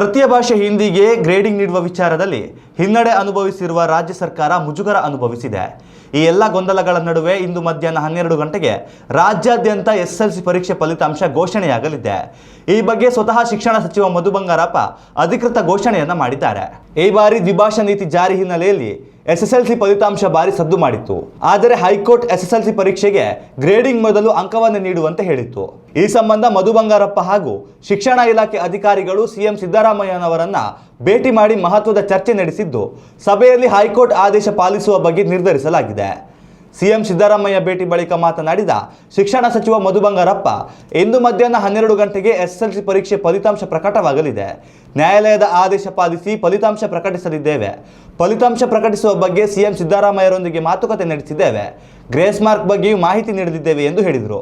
ತೃತೀಯ ಭಾಷೆ ಹಿಂದಿಗೆ ಗ್ರೇಡಿಂಗ್ ನೀಡುವ ವಿಚಾರದಲ್ಲಿ ಹಿನ್ನಡೆ ಅನುಭವಿಸಿರುವ ರಾಜ್ಯ ಸರ್ಕಾರ ಮುಜುಗರ ಅನುಭವಿಸಿದೆ. ಈ ಎಲ್ಲ ಗೊಂದಲಗಳ ನಡುವೆ ಇಂದು ಮಧ್ಯಾಹ್ನ 12 ಗಂಟೆಗೆ ರಾಜ್ಯಾದ್ಯಂತ ಎಸ್ಎಸ್ಎಲ್ಸಿ ಪರೀಕ್ಷೆ ಫಲಿತಾಂಶ ಘೋಷಣೆಯಾಗಲಿದೆ. ಈ ಬಗ್ಗೆ ಸ್ವತಃ ಶಿಕ್ಷಣ ಸಚಿವ ಮಧು ಬಂಗಾರಪ್ಪ ಅಧಿಕೃತ ಘೋಷಣೆಯನ್ನ ಮಾಡಿದ್ದಾರೆ. ಈ ಬಾರಿ ದ್ವಿಭಾಷಾ ನೀತಿ ಜಾರಿ ಹಿನ್ನೆಲೆಯಲ್ಲಿ ಎಸ್ಎಸ್ಎಲ್ಸಿ ಫಲಿತಾಂಶ ಭಾರಿ ಸದ್ದು ಮಾಡಿತ್ತು. ಆದರೆ ಹೈಕೋರ್ಟ್ ಎಸ್ಎಸ್ಎಲ್ಸಿ ಪರೀಕ್ಷೆಗೆ ಗ್ರೇಡಿಂಗ್ ಮೊದಲು ಅಂಕವನ್ನು ನೀಡುವಂತೆ ಹೇಳಿತ್ತು. ಈ ಸಂಬಂಧ ಮಧು ಬಂಗಾರಪ್ಪ ಹಾಗೂ ಶಿಕ್ಷಣ ಇಲಾಖೆ ಅಧಿಕಾರಿಗಳು ಸಿಎಂ ಸಿದ್ದರಾಮಯ್ಯನವರನ್ನ ಭೇಟಿ ಮಾಡಿ ಮಹತ್ವದ ಚರ್ಚೆ ನಡೆಸಿದ್ದು, ಸಭೆಯಲ್ಲಿ ಹೈಕೋರ್ಟ್ ಆದೇಶ ಪಾಲಿಸುವ ಬಗ್ಗೆ ನಿರ್ಧರಿಸಲಾಗಿದೆ. ಸಿಎಂ ಸಿದ್ದರಾಮಯ್ಯ ಭೇಟಿ ಬಳಿಕ ಮಾತನಾಡಿದ ಶಿಕ್ಷಣ ಸಚಿವ ಮಧು ಬಂಗಾರಪ್ಪ, ಇಂದು ಮಧ್ಯಾಹ್ನ 12 ಗಂಟೆಗೆ ಎಸ್ಎಸ್ಎಲ್ಸಿ ಪರೀಕ್ಷೆ ಫಲಿತಾಂಶ ಪ್ರಕಟವಾಗಲಿದೆ. ನ್ಯಾಯಾಲಯದ ಆದೇಶ ಪಾಲಿಸಿ ಫಲಿತಾಂಶ ಪ್ರಕಟಿಸಲಿದ್ದೇವೆ. ಫಲಿತಾಂಶ ಪ್ರಕಟಿಸುವ ಬಗ್ಗೆ ಸಿಎಂ ಸಿದ್ದರಾಮಯ್ಯರೊಂದಿಗೆ ಮಾತುಕತೆ ನಡೆಸಿದ್ದೇವೆ. ಗ್ರೇಸ್ ಮಾರ್ಕ್ ಬಗ್ಗೆಯೂ ಮಾಹಿತಿ ನೀಡಿದ್ದೇವೆ ಎಂದು ಹೇಳಿದರು.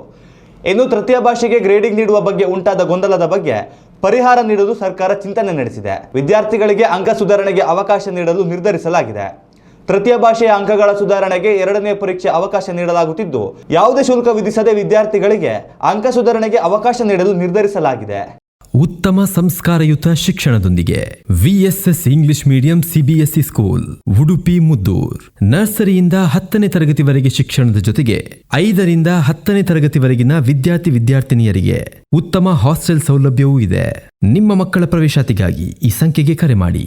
ಇನ್ನು ತೃತೀಯ ಭಾಷೆಗೆ ಗ್ರೇಡಿಂಗ್ ನೀಡುವ ಬಗ್ಗೆ ಉಂಟಾದ ಗೊಂದಲದ ಬಗ್ಗೆ ಪರಿಹಾರ ನೀಡಲು ಸರ್ಕಾರ ಚಿಂತನೆ ನಡೆಸಿದೆ. ವಿದ್ಯಾರ್ಥಿಗಳಿಗೆ ಅಂಕ ಸುಧಾರಣೆಗೆ ಅವಕಾಶ ನೀಡಲು ನಿರ್ಧರಿಸಲಾಗಿದೆ. ತೃತೀಯ ಭಾಷೆಯ ಅಂಕಗಳ ಸುಧಾರಣೆಗೆ 2ನೇ ಪರೀಕ್ಷೆ ಅವಕಾಶ ನೀಡಲಾಗುತ್ತಿದ್ದು, ಯಾವುದೇ ಶುಲ್ಕ ವಿಧಿಸದೆ ವಿದ್ಯಾರ್ಥಿಗಳಿಗೆ ಅಂಕ ಸುಧಾರಣೆಗೆ ಅವಕಾಶ ನೀಡಲು ನಿರ್ಧರಿಸಲಾಗಿದೆ. ಉತ್ತಮ ಸಂಸ್ಕಾರಯುತ ಶಿಕ್ಷಣದೊಂದಿಗೆ VSS English medium CBSE school, Udupi Muddur. ನರ್ಸರಿಯಿಂದ 10ನೇ ತರಗತಿವರೆಗೆ ಶಿಕ್ಷಣದ ಜೊತೆಗೆ 5ರಿಂದ 10ನೇ ತರಗತಿವರೆಗಿನ ವಿದ್ಯಾರ್ಥಿನಿಯರಿಗೆ ಉತ್ತಮ ಹಾಸ್ಟೆಲ್ ಸೌಲಭ್ಯವೂ ಇದೆ. ನಿಮ್ಮ ಮಕ್ಕಳ ಪ್ರವೇಶಾತಿಗಾಗಿ ಈ ಸಂಖ್ಯೆಗೆ ಕರೆ ಮಾಡಿ.